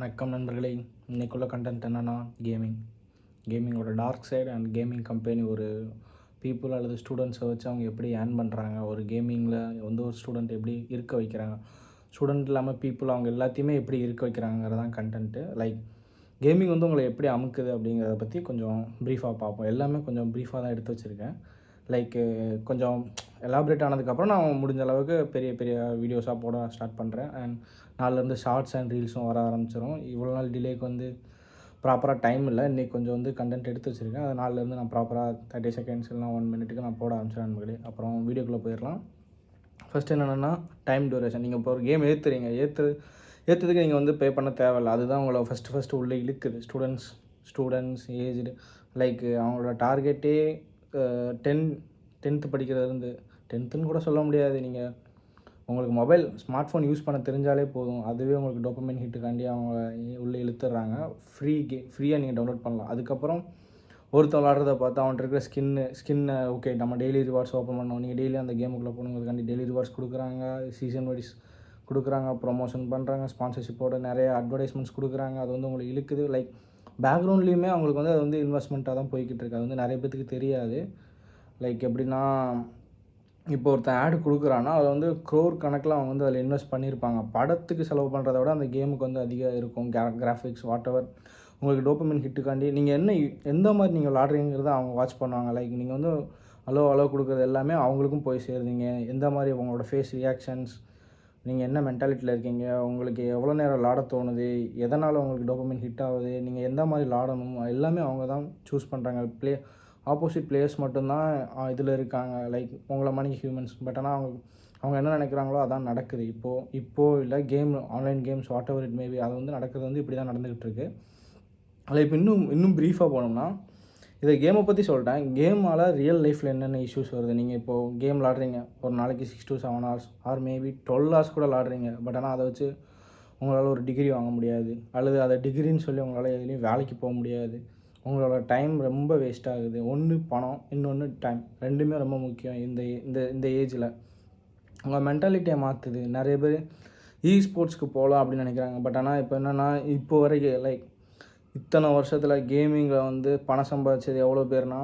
வணக்கம் நண்பர்களே. இன்றைக்குள்ள கண்டென்ட் என்னென்னா கேமிங்கோட dark side and gaming company ஒரு பீப்புள் அல்லது ஸ்டூடெண்ட்ஸை வச்சு அவங்க எப்படி ஏர்ன் பண்ணுறாங்க, ஒரு கேமிங்கில் வந்து ஒரு ஸ்டூடெண்ட் எப்படி இருக்க வைக்கிறாங்க, ஸ்டூடெண்ட் இல்லாமல் பீப்புள் அவங்க எல்லாத்தையுமே எப்படி இருக்க வைக்கிறாங்கிறது தான் கண்டென்ட்டு. லைக் கேமிங் வந்து உங்களை எப்படி அமுக்குது அப்படிங்கிறத பற்றி கொஞ்சம் ப்ரீஃபாக பார்ப்போம். எல்லாமே கொஞ்சம் ப்ரீஃபாக தான் எடுத்து வச்சுருக்கேன். லைக்கு கொஞ்சம் எலாபரேட் ஆனதுக்கப்புறம் நான் முடிஞ்ச அளவுக்கு பெரிய பெரிய வீடியோஸாக போட ஸ்டார்ட் பண்ணுறேன். அண்ட் நாளிலேருந்து ஷார்ட்ஸ் அண்ட் ரீல்ஸும் வர ஆரம்பிச்சிடும். இவ்வளோ நாள் டிலேக்கு வந்து ப்ராப்பராக டைம் இல்லை. இன்றைக்கி கொஞ்சம் வந்து கண்டென்ட் எடுத்து வச்சுருக்கேன். அது நாளிலேருந்து நான் ப்ராப்பராக 30 செகண்ட்ஸ் இல்லைனா 1 மினிட்டுக்கு நான் போட ஆரம்பிச்சிடேன் நண்பர்களே. அப்புறம் வீடியோக்குள்ளே போயிடலாம். ஃபஸ்ட்டு என்னென்னா டைம் டியூரேஷன். நீங்கள் இப்போ ஒரு கேம் ஏற்றுறதுக்கு நீங்கள் வந்து பே பண்ண தேவையில்லை. அதுதான் உங்களை ஃபஸ்ட்டு உள்ளே இழுக்குது. ஸ்டூடெண்ட்ஸ் ஏஜ்டு லைக் அவங்களோட டார்கெட்டே 10th படிக்கிறதுலேருந்து 10த்துன்னு கூட சொல்ல முடியாது. நீங்கள் உங்களுக்கு ஸ்மார்ட் ஃபோன் யூஸ் பண்ண தெரிஞ்சாலே போதும். அதுவே உங்களுக்கு டோபமைன் ஹிட்டுக்காண்டி அவங்க உள்ளே இழுத்துடுறாங்க. ஃப்ரீயாக நீங்கள் டவுன்லோட் பண்ணலாம். அதுக்கப்புறம் ஒருத்தர் விளாட்றத பார்த்து அவன்கிட்ட இருக்கிற ஸ்கின்னை ஓகே நம்ம டெய்லி ரிவார்ட்ஸ் ஓப்பன் பண்ணோம். நீங்கள் டெய்லி அந்த கேமுக்குள்ளே போகணுங்கிறதுக்காண்டி டெய்லி ரிவார்ட்ஸ் கொடுக்குறாங்க, சீசன் வைஸ் கொடுக்குறாங்க, ப்ரொமோஷன் பண்ணுறாங்க, ஸ்பான்சர்ஷிப்போட நிறைய அட்வர்டைஸ்மெண்ட்ஸ் கொடுக்குறாங்க. அது வந்து உங்களுக்கு இழுக்குது. லைக் பேக்ரவுண்ட்லேயுமே அவங்களுக்கு வந்து அது வந்து இன்வெஸ்ட்மெண்ட்டாக தான் போய்கிட்டு இருக்குது. அது வந்து நிறைய பேத்துக்கு தெரியாது. லைக் எப்படின்னா, இப்போ ஒருத்தன் ஆடு கொடுக்குறான்னா அதை வந்து க்ரோர் கணக்கில் அவங்க வந்து அதில் இன்வெஸ்ட் பண்ணியிருப்பாங்க. படத்துக்கு செலவு பண்ணுறத விட அந்த கேமுக்கு வந்து அதிகம் இருக்கும். கிராஃபிக்ஸ் வாட்டெவர் உங்களுக்கு டோபமைன் ஹிட்டுக்காண்டி நீங்கள் எந்த மாதிரி நீங்கள் விளாட்றீங்கிறத அவங்க வாட்ச் பண்ணுவாங்க. லைக் நீங்கள் வந்து அளவு கொடுக்குறது எல்லாமே அவங்களுக்கும் போய் சேருவீங்க. எந்த மாதிரி உங்களோட ஃபேஸ் ரியாக்ஷன்ஸ், நீங்கள் என்ன மென்டாலிட்டியில் இருக்கீங்க, உங்களுக்கு எவ்வளோ நேரம் விளாட தோணுது, எதனால் உங்களுக்கு டோபமைன் ஹிட் ஆகுது, நீங்கள் எந்த மாதிரி விளாடணும், எல்லாமே அவங்க தான் சூஸ் பண்ணுறாங்க. ஆப்போசிட் பிளேயர்ஸ் மட்டும்தான் இதில் இருக்காங்க. லைக் உங்களை மாதிரி ஹியூமன்ஸ். பட் ஆனால் அவங்க என்ன நினைக்கிறாங்களோ அதான் நடக்குது. இப்போது இல்லை online games whatever it maybe அது வந்து நடக்கிறது வந்து இப்படி தான் நடந்துக்கிட்டு இருக்குது. அதில் இப்போ இன்னும் ப்ரீஃபாக போனோம்னா, இதை கேமை பற்றி சொல்லிட்டேன். கேமால் ரியல் லைஃப்பில் என்னென்ன இஷ்யூஸ் வருது. நீங்கள் இப்போது கேம் விளாட்றீங்க, ஒரு நாளைக்கு 6 to 7 hours or maybe 12 hours கூட விளாட்றீங்க. பட் ஆனால் அதை வச்சு உங்களால் ஒரு டிகிரி வாங்க முடியாது, அல்லது அதை டிகிரின்னு சொல்லி உங்களால் எதுலேயும் வேலைக்கு போக முடியாது. உங்களோட டைம் ரொம்ப வேஸ்ட் ஆகுது. ஒன்று பணம், இன்னொன்று டைம். ரெண்டுமே ரொம்ப முக்கியம் இந்த ஏஜில். உங்கள் மென்டாலிட்டியை மாற்றுது. நிறைய பேர் ஸ்போர்ட்ஸ்க்கு போகலாம் அப்படின்னு நினைக்கிறாங்க. பட் ஆனால் இப்போ என்னென்னா, இப்போ வரைக்கும் லைக் இத்தனை வருஷத்தில் கேமிங்கில் வந்து பணம் சம்பாதிச்சது எவ்வளோ பேர்னா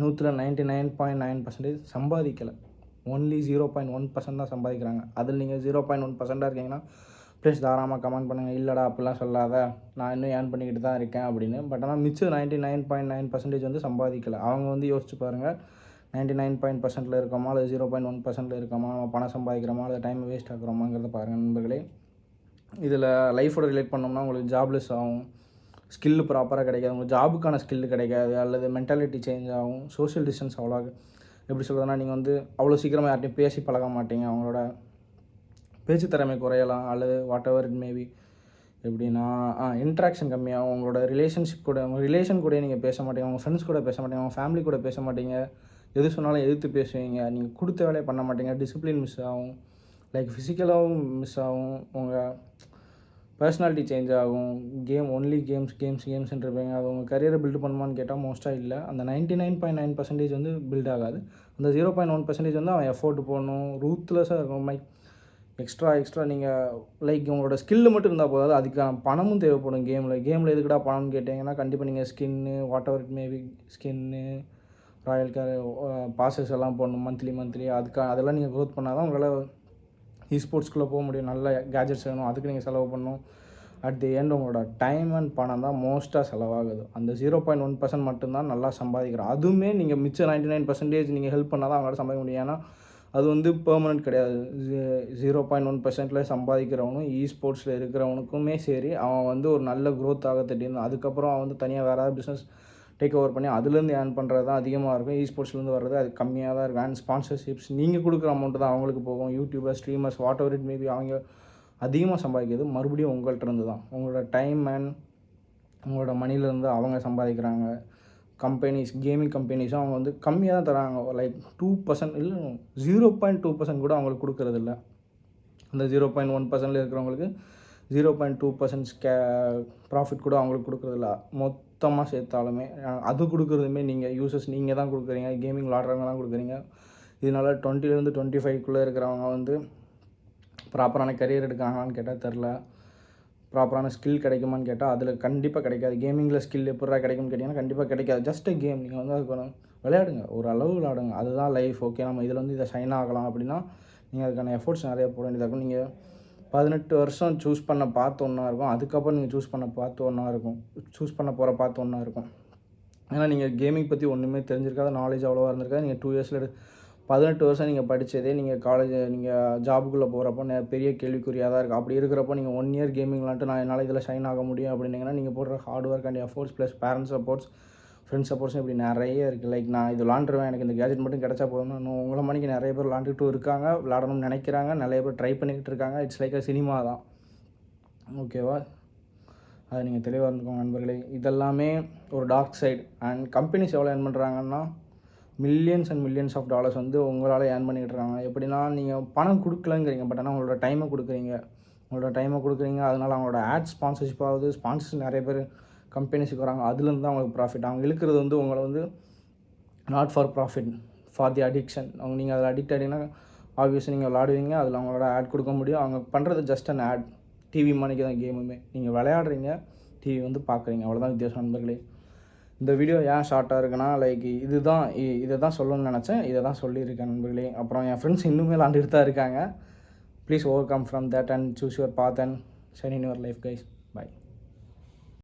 99.9% சம்பாதிக்கலை. ஒன்லி 0.1% தான் சம்பாதிக்கிறாங்க. அதில் நீங்கள் 0.1% இருக்கீங்கன்னா ப்ளீஸ் தாராளமாக கமெண்ட் பண்ணுங்கள். இல்லைடா அப்படிலாம் சொல்லாத, நான் இன்னும் ஏர்ன் பண்ணிக்கிட்டு தான் இருக்கேன் அப்படின்னு. பட் ஆனால் மிச்சம் 99.9% வந்து சம்பாதிக்கலை. அவங்க வந்து யோசிச்சு பாருங்கள், 99% இருக்கோமா இல்லை 0.1% இருக்கோமா, நம்ம பணம் சம்பாதிக்கிறோமா இல்லை டைம் வேஸ்ட் ஆகுறோமாங்கிறத பாருங்கள் நண்பர்களே. இதில் லைஃபோட ரிலேட் பண்ணோம்னா உங்களுக்கு ஜாப்லெஸ் ஆகும், ஸ்கில்லு ப்ராப்பராக கிடைக்காது, உங்களுக்கு ஜாபுக்கான ஸ்கில்லு கிடைக்காது, அல்லது மென்டாலிட்டி சேஞ்ச் ஆகும், சோஷியல் டிஸ்டன்ஸ் அவ்வளோ எப்படி சொல்கிறதுனா, நீங்கள் வந்து அவ்வளோ சீக்கிரமாக யார்ட்டையும் பேசி பழக மாட்டீங்க. அவங்களோட பேச்சு திறமை குறையலாம், அல்லது வாட்டெவர் இட் மேபி. எப்படின்னா இன்ட்ராக்ஷன் கம்மியாகும். உங்களோட உங்கள் ரிலேஷன் கூட நீங்கள் பேச மாட்டீங்க, உங்கள் ஃப்ரெண்ட்ஸ் கூட பேச மாட்டீங்க, உங்கள் ஃபேமிலி கூட பேச மாட்டீங்க. எது சொன்னாலும் எதிர்த்து பேசுவீங்க. நீங்கள் கொடுத்த வேலையை பண்ண மாட்டீங்க. டிசிப்ளின் மிஸ் ஆகும். லைக் ஃபிசிக்கலாகவும் மிஸ் ஆகும். உங்கள் பர்சனாலிட்டி சேஞ்ச் ஆகும். ஒன்லி கேம்ஸ்ன்னு இருப்பீங்க. அது உங்கள் கரியரை பில்டு பண்ணுமான்னு கேட்டால் மோஸ்ட்டாக இல்லை. அந்த 99.9% வந்து பில்ட் ஆகாது. அந்த 0.1% வந்து அவன் எஃபோர்ட் போடணும், ரூத்லெஸ்ஸாக இருக்கும். எக்ஸ்ட்ரா நீங்கள் லைக் உங்களோட ஸ்கில்லு மட்டும் இருந்தால் போதாது, அதுக்கான பணமும் தேவைப்படும். கேமில் எதுக்குடா பணம்னு கேட்டிங்கன்னா, கண்டிப்பாக நீங்கள் skin whatever it maybe, skin Royal bosses எல்லாம் போடணும் மந்த்லி. அதெல்லாம் நீங்கள் க்ரோத் பண்ணால் தான் உங்களால் ஸ்போர்ட்ஸ்குள்ளே போக முடியும். நல்ல கேஜெட்ஸ் வேணும், அதுக்கு நீங்கள் செலவு பண்ணணும். அட் தி எண்ட் உங்களோட டைம் அண்ட் பணம் தான் மோஸ்ட்டாக செலவாகுது. அந்த 0.1% மட்டும்தான் நல்லா சம்பாதிக்கிறோம். அதுவுமே நீங்கள் மிச்சம் 99% நீங்கள் ஹெல்ப் பண்ணால் தான் அவங்களால சம்பாதிக்க முடியும். ஏன்னா அது வந்து பெர்மனெண்ட் கிடையாது. 0.1% சம்பாதிக்கிறவனும் ஸ்போர்ட்ஸில் இருக்கிறவனுக்குமே சரி, அவன் வந்து ஒரு நல்ல க்ரோத் ஆக திடீர்னு அதுக்கப்புறம் அவன் வந்து தனியாக வேறு ஏதாவது பிஸ்னஸ் டேக் ஓவர் பண்ணி அதுலேருந்து ஏர்ன் பண்ணுறது தான் அதிகமாக இருக்கும். ஸ்போர்ட்ஸ்லேருந்து வர்றது அது கம்மியாக தான் இருக்கும். அண்ட் ஸ்பான்சர்ஷிப்ஸ் நீங்கள் கொடுக்குற அமௌண்ட்டு தான் அவங்களுக்கு போகும். YouTuber, streamers whatever it maybe அவங்க அதிகமாக சம்பாதிக்கிறது மறுபடியும் உங்கள்கிட்ட இருந்து தான். உங்களோட டைம் அண்ட் உங்களோட மணிலேருந்து அவங்க சம்பாதிக்கிறாங்க. கேமிங் கம்பெனிஸும் அவங்க வந்து கம்மியாக தான் தராங்க. லைக் 2% இல்லை 0.2% கூட அவங்களுக்கு கொடுக்குறதில்ல. அந்த 0.1% இருக்கிறவங்களுக்கு 0.2% ப்ராஃபிட் கூட அவங்களுக்கு கொடுக்குறதில்ல. மொத்தமாக சேர்த்தாலுமே அது கொடுக்குறதுமே நீங்கள் தான் கொடுக்குறீங்க. கேமிங் விளாட்றவங்க தான் கொடுக்குறீங்க. இதனால் 20 to 25 இருக்கிறவங்க வந்து ப்ராப்பரான கரியர் எடுக்காங்களான்னு கேட்டால் தெரில. ப்ராப்பரான ஸ்கில் கிடைக்குமான்னு கேட்டால் அதில் கண்டிப்பாக கிடைக்காது. கேமிங்கில் ஸ்கில் எப்படிடா கிடைக்கும்னு கேட்டிங்கன்னா கண்டிப்பாக கிடைக்காது. Just a game. நீங்கள் வந்து அதுக்கு விளையாடுங்க, ஒரு அளவு விளையாடுங்க, அதுதான் லைஃப். ஓகே, நம்ம இதில் வந்து இதை ஷைன் ஆகலாம் அப்படின்னா நீங்கள் அதுக்கான எஃபோர்ட்ஸ் நிறையா போட வேண்டியதாக இருக்கும். நீங்கள் 18 வருஷம் சூஸ் பண்ண பாத்து ஒன்றா இருக்கும், அதுக்கப்புறம் நீங்கள் சூஸ் பண்ண பாத்து ஒன்றா இருக்கும், சூஸ் பண்ண போகிற பாத்து ஒன்றா இருக்கும். ஏன்னா நீங்கள் கேமிங் பற்றி ஒன்றுமே தெரிஞ்சிருக்காத, நாலேஜ் அவ்வளோவா இருந்திருக்காது. நீங்கள் 2 இயர்ஸில் 18 வருஷம் நீங்கள் படித்ததே நீங்கள் காலேஜ் நீங்கள் ஜாபுக்குள்ளே போகிறப்போ பெரிய கேள்விக்குறியாக தான் இருக்குது. அப்படி இருக்கிறப்போ நீங்கள் 1 இயர் கேமிங் விளாண்ட்டு நான் என்னால் இதில் ஷைன் ஆக முடியும் அப்படின்னீங்கன்னா நீங்கள் போடுற hard work and efforts plus parents supports, friends சப்போர்ட்ஸும் இப்படி நிறைய இருக்குது. லைக் நான் இது விளாண்டுருவேன், எனக்கு இந்த கேஜெட் மட்டும் கிடச்சா போதும்னா இன்னும் உங்களை மணிக்கு நிறைய பேர் விளாண்டுட்டும் இருக்காங்க, விளாடணும்னு நினைக்கிறாங்க, நிறைய பேர் ட்ரை பண்ணிக்கிட்டு இருக்காங்க. இட்ஸ் லைக் அ சினிமா தான். ஓகேவா? அதை நீங்கள் தெளிவாக இருந்துக்கோங்க நண்பர்களே. இதெல்லாமே ஒரு டார்க் சைடு. அண்ட் கம்பெனிஸ் எவ்வளோ ஏர்ன் பண்ணுறாங்கன்னா millions and millions of dollars வந்து உங்களால் ஏர்ன் பண்ணிக்கிட்டு இருக்காங்க. எப்படின்னா நீங்கள் பணம் கொடுக்கலங்கிறீங்க, பட் ஆனால் உங்களோட டைமை கொடுக்குறீங்க. அதனால் அவங்களோட ஆட் ஸ்பான்சர்ஷிப் ஆகுது, ஸ்பான்சர்ஸ் நிறைய பேர் கம்பெனிஸுக்கு வராங்க, அதுலேருந்து தான் அவங்களுக்கு ப்ராஃபிட். அவங்க இழுக்கிறது வந்து உங்களை வந்து not for profit, for the addiction. நீங்கள் அதில் அடிக்ட் ஆகிட்டீங்கன்னா ஆப்வியஸ்லி நீங்கள் விளாடுவீங்க, அதில் அவங்களோட ஆட் கொடுக்க முடியும். அவங்க பண்ணுறது ஜஸ்ட் அன் ஆட். டிவி மணிக்கு தான் கேமுமே. நீங்கள் விளையாடுறீங்க, டிவி வந்து பார்க்குறீங்க, அவ்வளோதான் வித்தியாசம் நண்பர்களே. இந்த வீடியோ ஏன் ஷார்ட்டாக இருக்குன்னா லைக் இதை தான் சொல்லணும்னு நினச்சேன், இதை தான் சொல்லியிருக்கேன் நண்பர்களே. அப்புறம் என் ஃப்ரெண்ட்ஸ் இன்னுமே விளாண்டுட்டு தான் இருக்காங்க. Please overcome from that and choose your path and shine in your life guys.